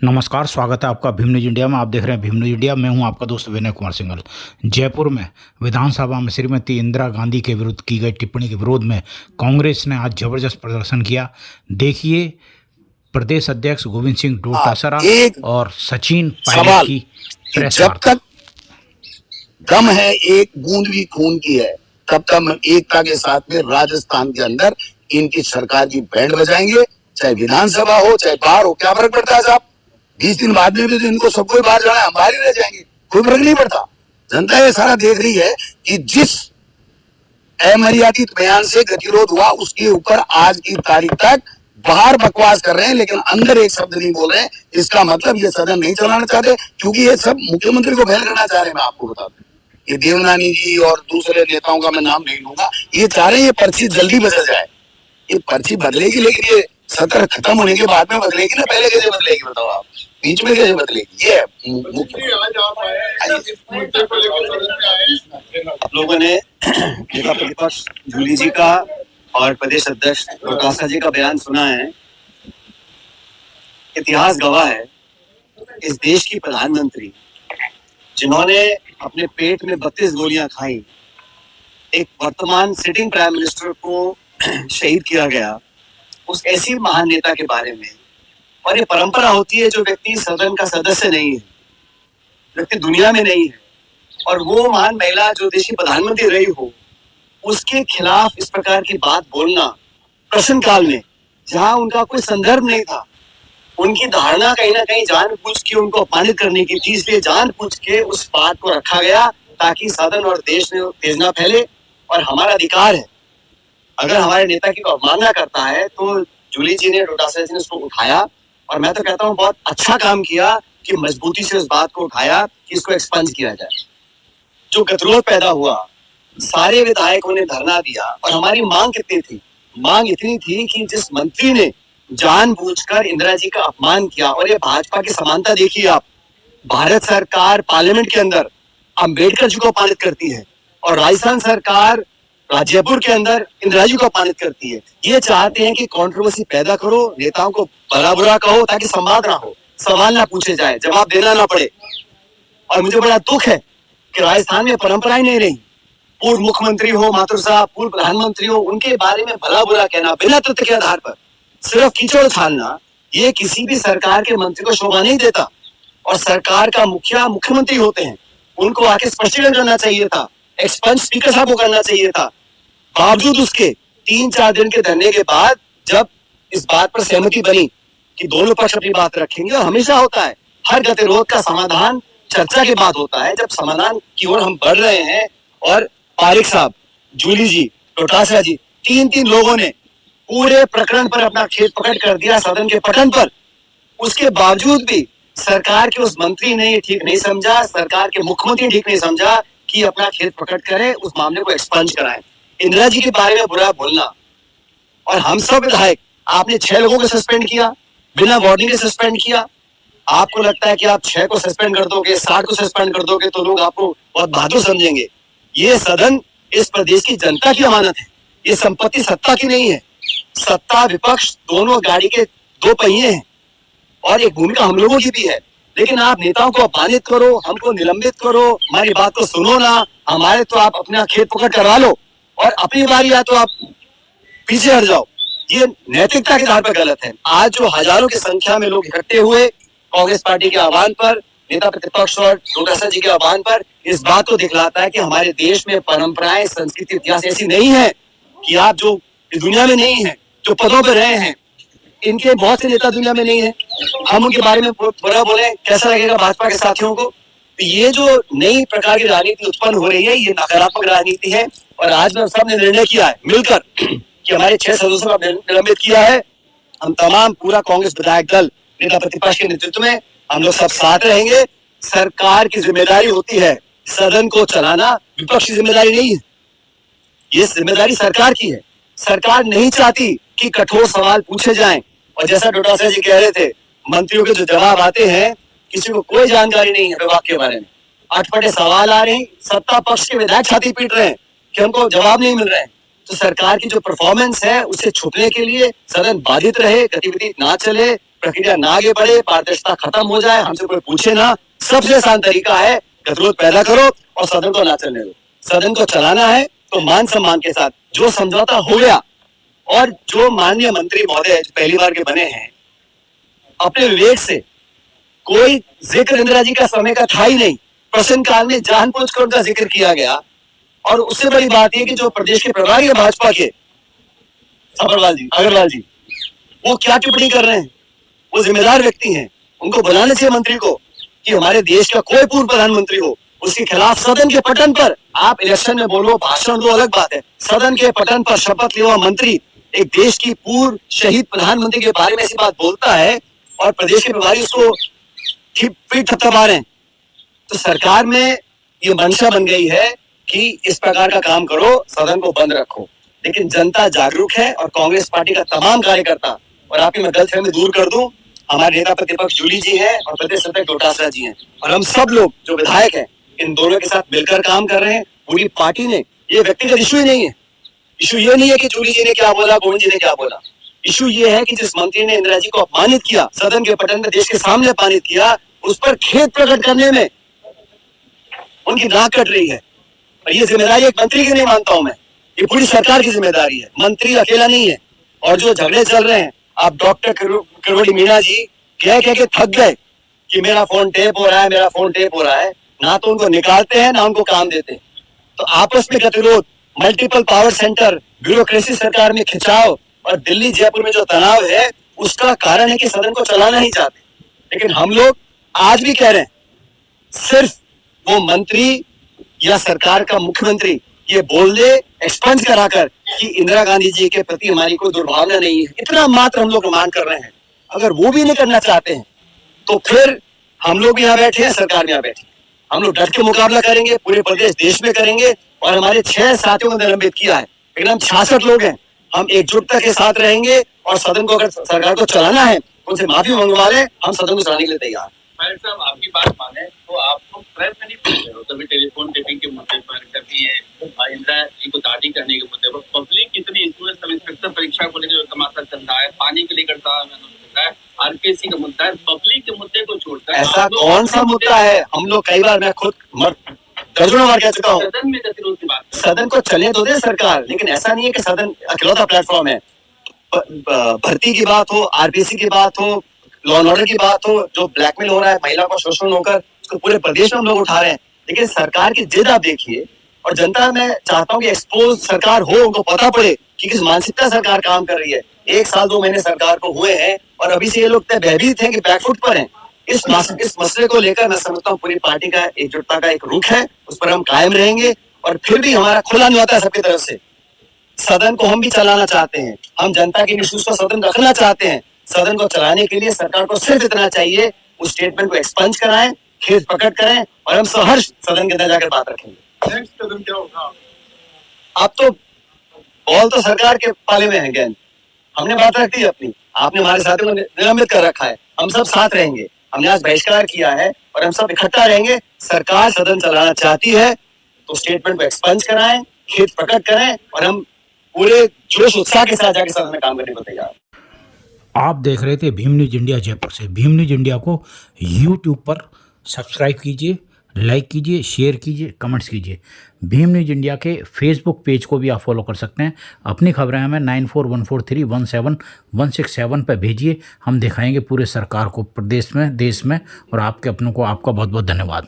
नमस्कार, स्वागत है आपका भीम न्यूज इंडिया में। आप देख रहे हैं भीम न्यूज इंडिया। मैं हूं आपका दोस्त विनय कुमार सिंघल। जयपुर में विधानसभा में श्रीमती इंदिरा गांधी के विरुद्ध की गई टिप्पणी के विरोध में कांग्रेस ने आज जबरदस्त प्रदर्शन किया। देखिए प्रदेश अध्यक्ष गोविंद सिंह डोटासरा और सचिन पायलट की प्रेस जब वार्ता। तक दम है एक बूंद भी खून की है तब तक हम एकता के साथ में राजस्थान के अंदर इनकी सरकार की बैंड बजाएंगे, चाहे विधानसभा हो चाहे बाहर हो। क्या फर्क पड़ता है साहब? 20 दिन बाद में भी तो इनको सबको बाहर जाना है, हम बाहर ही रह जाएंगे, कोई फर्क नहीं पड़ता। जनता ये सारा देख रही है कि जिस अमर्यादित बयान से गतिरोध हुआ उसके ऊपर आज की तारीख तक बाहर बकवास कर रहे हैं लेकिन अंदर एक शब्द नहीं बोल रहे हैं। इसका मतलब ये सदन नहीं चलाना चाहते, क्योंकि ये सब मुख्यमंत्री को फेल करना चाह रहे हैं। मैं आपको बता दूं, ये देवनानी जी और दूसरे नेताओं का मैं नाम नहीं लूंगा, ये चाह रहे हैं ये पर्ची जल्दी बदल जाए। ये पर्ची बदलेगी लेकिन ये सत्र खत्म होने के बाद में बदलेगी ना, पहले कैसे बदलेगी बताओ आप? बीच में कैसे बदलेगी? ये लोगों ने नेता प्रतिपक्ष जूली जी का और प्रदेश अध्यक्ष डोटासरा जी का बयान सुना है। इतिहास गवाह है, इस देश की प्रधानमंत्री जिन्होंने अपने पेट में 32 गोलियां खाई, एक वर्तमान सिटिंग प्राइम मिनिस्टर को शहीद किया गया, उस ऐसी महान नेता के बारे में। और ये परंपरा होती है, जो व्यक्ति सदन का सदस्य नहीं है, व्यक्ति दुनिया में नहीं है, और वो महान महिला जो देश की प्रधानमंत्री रही हो, उसके खिलाफ इस प्रकार की बात बोलना प्रश्नकाल में, जहां उनका कोई संदर्भ नहीं था, उनकी धारणा कहीं ना कहीं जानबूझ के उनको अपमानित करने की थी, इसलिए जानबूझ के उस बात को रखा गया ताकि सदन और देश में तेज ना फैले। और हमारा अधिकार है, अगर हमारे नेता की अवमानना करता है तो जूली जी ने, डोटासरा जी ने उसको उठाया, और मैं तो कहता हूँ बहुत अच्छा काम किया कि मजबूती से उस बात को उठाया कि इसको एक्सपंज किया जाए। जो गतिरोध पैदा हुआ, सारे विधायकों ने धरना दिया, और हमारी मांग कितनी थी? मांग इतनी थी कि जिस मंत्री ने जानबूझकर इंदिरा जी का अपमान किया, और ये भाजपा की समानता देखिए आप, भारत सरकार पार्लियामेंट के अंदर अंबेडकर जी को अपमानित करती है और राजस्थान सरकार जयपुर के अंदर इंदिरा जी को अपमानित करती है। ये चाहते हैं कि कंट्रोवर्सी पैदा करो, नेताओं को भला बुरा कहो ताकि संवाद ना हो, सवाल ना पूछे जाए, जवाब देना ना पड़े। और मुझे बड़ा दुख है कि राजस्थान में परंपराएं नहीं रही। पूर्व मुख्यमंत्री हो माथुर साहब, पूर्व प्रधानमंत्री हो, उनके बारे में भला बुरा कहना बिना तथ्य के आधार पर, सिर्फ कीचड़ उछालना, ये किसी भी सरकार के मंत्री को शोभा नहीं देता। और सरकार का मुखिया मुख्यमंत्री होते हैं, उनको आके स्पष्टीकरण करना चाहिए था, एक्सपंज स्पीकर साहब को करना चाहिए था। बावजूद उसके 3-4 दिन के धरने के बाद जब इस बात पर सहमति बनी कि दोनों पक्ष अपनी बात रखेंगे, और हमेशा होता है हर गतिरोध का समाधान चर्चा के बाद होता है, जब समाधान की ओर हम बढ़ रहे हैं। और पारिक साहब, जूली जी, डोटासरा जी, 3 लोगों ने पूरे प्रकरण पर अपना खेत पकड़ कर दिया सदन के पटन पर। उसके बावजूद भी सरकार के उस मंत्री ने ये ठीक नहीं समझा, सरकार के मुख्यमंत्री ने ठीक नहीं समझा कि अपना खेत पकड़ करे, उस मामले को एक्सपंज कराए। इंदिरा जी के बारे में बुरा बोलना, और हम सब विधायक, आपने 6 लोगों को सस्पेंड किया, बिना वार्निंग के सस्पेंड किया। आपको लगता है कि आप 6 को सस्पेंड कर दोगे, 60 को सस्पेंड कर दोगे तो लोग आपको बहुत बहादुर समझेंगे। ये सदन इस प्रदेश की जनता की अमानत है, ये संपत्ति सत्ता की नहीं है। सत्ता विपक्ष दोनों गाड़ी के 2 पहिए हैं, और एक भूमिका हम लोगों की भी है। लेकिन आप नेताओं को अपमानित करो, हमको निलंबित करो, हमारी बात को सुनो ना, हमारे तो आप अपना खेत पकड़ करवा लो, और अपनी बारी या तो आप पीछे हट जाओ। ये नैतिकता के आधार पर गलत है। आज जो हजारों की संख्या में लोग इकट्ठे हुए कांग्रेस पार्टी के आह्वान पर, नेता प्रतिपक्ष और डोटासरा जी के आह्वान पर, इस बात को दिखलाता है कि हमारे देश में परंपराएं, संस्कृति, इतिहास ऐसी नहीं है कि आप जो इस दुनिया में नहीं है, जो पदों पर रहे हैं, इनके बहुत से नेता दुनिया में नहीं है, हम उनके बारे में बुरा बोले, कैसा लगेगा भाजपा के साथियों को? तो ये जो नई प्रकार की राजनीति उत्पन्न हो रही है, ये नकारात्मक राजनीति है। और आज में सबने निर्णय किया है मिलकर कि हमारे 6 सदस्यों का निलंबित किया है। हम तमाम पूरा कांग्रेस विधायक दल नेता प्रतिपक्ष के नेतृत्व में हम लोग सब साथ रहेंगे। सरकार की जिम्मेदारी होती है सदन को चलाना, विपक्ष की जिम्मेदारी नहीं है, ये जिम्मेदारी सरकार की है। सरकार नहीं चाहती कि कठोर सवाल पूछे जाएं, और जैसा डोटासरा जी कह रहे थे, मंत्रियों के जो जवाब आते हैं, किसी को कोई जानकारी नहीं है विभाग के बारे में, अटपटे सवाल आ रहे हैं, सत्ता पक्ष के विधायक छाती पीट रहे हैं कि हमको जवाब नहीं मिल रहे हैं। तो सरकार की जो परफॉर्मेंस है, उसे छुपने के लिए सदन बाधित रहे, गतिविधि ना चले, प्रक्रिया ना आगे बढ़े, पारदर्शिता खत्म हो जाए, हमसे कोई पूछे ना, सबसे आसान तरीका है गतिरोध पैदा करो और सदन को ना चलने दो। सदन को चलाना है तो मान सम्मान के साथ, जो समझौता हो गया और जो माननीय मंत्री महोदय पहली बार के बने हैं, अपने विवेक से, कोई जिक्र इंदिरा जी का समय का था ही नहीं, प्रश्नकाल में जानबूझकर उनका जिक्र किया गया। और उससे बड़ी बात यह कि जो प्रदेश के प्रभारी है भाजपा के अग्रवाल जी, वो क्या टिप्पणी कर रहे हैं, वो जिम्मेदार व्यक्ति हैं, उनको बुलाना चाहिए मंत्री को कि हमारे देश का कोई पूर्व प्रधानमंत्री हो, उसके खिलाफ सदन के पटन पर आप इलेक्शन में बोलो, भाषण दो, अलग बात है, सदन के पटन पर शपथ लिया मंत्री एक देश की पूर्व शहीद प्रधानमंत्री के बारे में ऐसी बात बोलता है और प्रदेश के प्रभारी उसको पीठ थपथपा रहे हैं। तो सरकार में ये मंशा बन गई है कि इस प्रकार का काम करो, सदन को बंद रखो। लेकिन जनता जागरूक है और कांग्रेस पार्टी का तमाम कार्यकर्ता, और आपकी मैं गलतफहमी दूर कर दूं, हमारे नेता प्रतिपक्ष जूली जी हैं और प्रदेश अध्यक्ष डोटासरा जी हैं, और हम सब लोग जो विधायक हैं इन दोनों के साथ मिलकर काम कर रहे हैं। पूरी पार्टी ने, ये व्यक्तिगत इशू ही नहीं है, इशू ये नहीं है कि जूली जी ने क्या बोला, गोविंद जी ने क्या बोला, इशू ये है कि जिस मंत्री ने इंदिरा जी को अपमानित किया, सदन के पटन में देश के सामने अपमानित किया, उस पर खेद प्रकट करने में उनकी नाक कट रही है। और ये जिम्मेदारी एक मंत्री की नहीं मानता हूं मैं, ये पूरी सरकार की जिम्मेदारी है, मंत्री अकेला नहीं है। और जो झगड़े चल रहे हैं, आप डॉक्टर किरोड़ी मीणा जी कह के थक गए कि मेरा फोन टेप हो रहा है, मेरा फोन टेप हो रहा है, ना तो उनको निकालते हैं ना उनको काम देते हैं। तो आपस में गतिरोध, मल्टीपल पावर सेंटर, ब्यूरोक्रेसी सरकार में खिंचाव और दिल्ली जयपुर में जो तनाव है, उसका कारण है कि सदन को चलाना ही चाहते। लेकिन हम लोग आज भी कह रहे हैं, सिर्फ वो मंत्री या सरकार का मुख्यमंत्री ये बोल दे एक्सपंज कराकर कि इंदिरा गांधी जी के प्रति हमारी कोई दुर्भावना नहीं है, इतना मात्र हम लोग मांग कर रहे हैं। अगर वो भी नहीं करना चाहते हैं तो फिर हम लोग यहाँ बैठे हैं, सरकार यहाँ बैठे, हम लोग डट के मुकाबला करेंगे, पूरे प्रदेश देश में करेंगे। और हमारे 6 साथियों को निलंबित किया है, लेकिन हम 66 लोग हैं, हम एकजुटता के साथ रहेंगे और सदन को अगर सरकार को चलाना है उनसे माफी मंगवा लें, हम सदन को चलाने के लिए तैयार। फायर साहब, आपकी बात माने तो आपको प्रयत्न नहीं पूछ रहे हो, कभी टेलीफोन टेपिंग के मुद्दे पर, कभी ये इंदिरा जी को दादी करने के मुद्दे पर, पब्लिक कितनी इसमें सब इंस्पेक्टर परीक्षा को लेकर जो तमाशा चल रहा है, पानी के लेकर चल रहा है, आरपीएससी का मुद्दा है, पब्लिक के मुद्दे को छोड़कर ऐसा कौन सा मुद्दा है? हम लोग कई बार, मैं खुद दर्जनों बार कह चुका हूँ, सदन में गतिरोध की बात, सदन को चलने तो दे सरकार, लेकिन ऐसा नहीं है कि सदन अकेलौता प्लेटफॉर्म है। भर्ती की बात हो, आरपीएससी की बात हो, लॉ एंड ऑर्डर की बात हो, जो ब्लैकमेल हो रहा है, महिला को शोषण होकर, उसको पूरे प्रदेश में हम लोग उठा रहे हैं। लेकिन सरकार की जिद आप देखिए, और जनता, मैं चाहता हूँ कि एक्सपोज सरकार हो, उनको पता पड़े कि किस मानसिकता सरकार काम कर रही है। 1 साल 2 महीने सरकार को हुए हैं और अभी से ये लोग भयभीत हैं कि बैकफुट पर हैं। इस मसले को लेकर मैं समझता हूँ पूरी पार्टी का एकजुटता का एक रुख है, उस पर हम कायम रहेंगे। और फिर भी हमारा खुला नहीं होता है सबकी तरफ से, सदन को हम भी चलाना चाहते हैं, हम जनता के इश्यूज को सदन रखना चाहते हैं। सदन को चलाने के लिए सरकार को सिर्फ इतना चाहिए, उस स्टेटमेंट को एक्सपंज कराएं, खेद प्रकट करें और हम सहर्ष सदन के अंदर जाकर बात रखेंगे। नेक्स्ट कदम क्या होगा? अब तो बॉल तो सरकार के पाले में है, गेंद हमने बात रख दी अपनी, आपने हमारे साथियों को निलंबित कर रखा है, हम सब साथ रहेंगे। हमने आज बहिष्कार किया है और हम सब इकट्ठा रहेंगे। सरकार सदन चलाना चाहती है तो स्टेटमेंट को एक्सपंज कराएं, खेद प्रकट करें और हम पूरे जोश उत्साह के साथ जाकर सदन में काम करने को तैयार। आप देख रहे थे भीम न्यूज इंडिया जयपुर से। भीम न्यूज इंडिया को यूट्यूब पर सब्सक्राइब कीजिए, लाइक कीजिए, शेयर कीजिए, कमेंट्स कीजिए। भीम न्यूज इंडिया के फेसबुक पेज को भी आप फॉलो कर सकते हैं। अपनी खबरें हमें 9414317167 पर भेजिए, हम दिखाएंगे पूरे सरकार को, प्रदेश में, देश में, और आपके अपनों को। आपका बहुत बहुत धन्यवाद।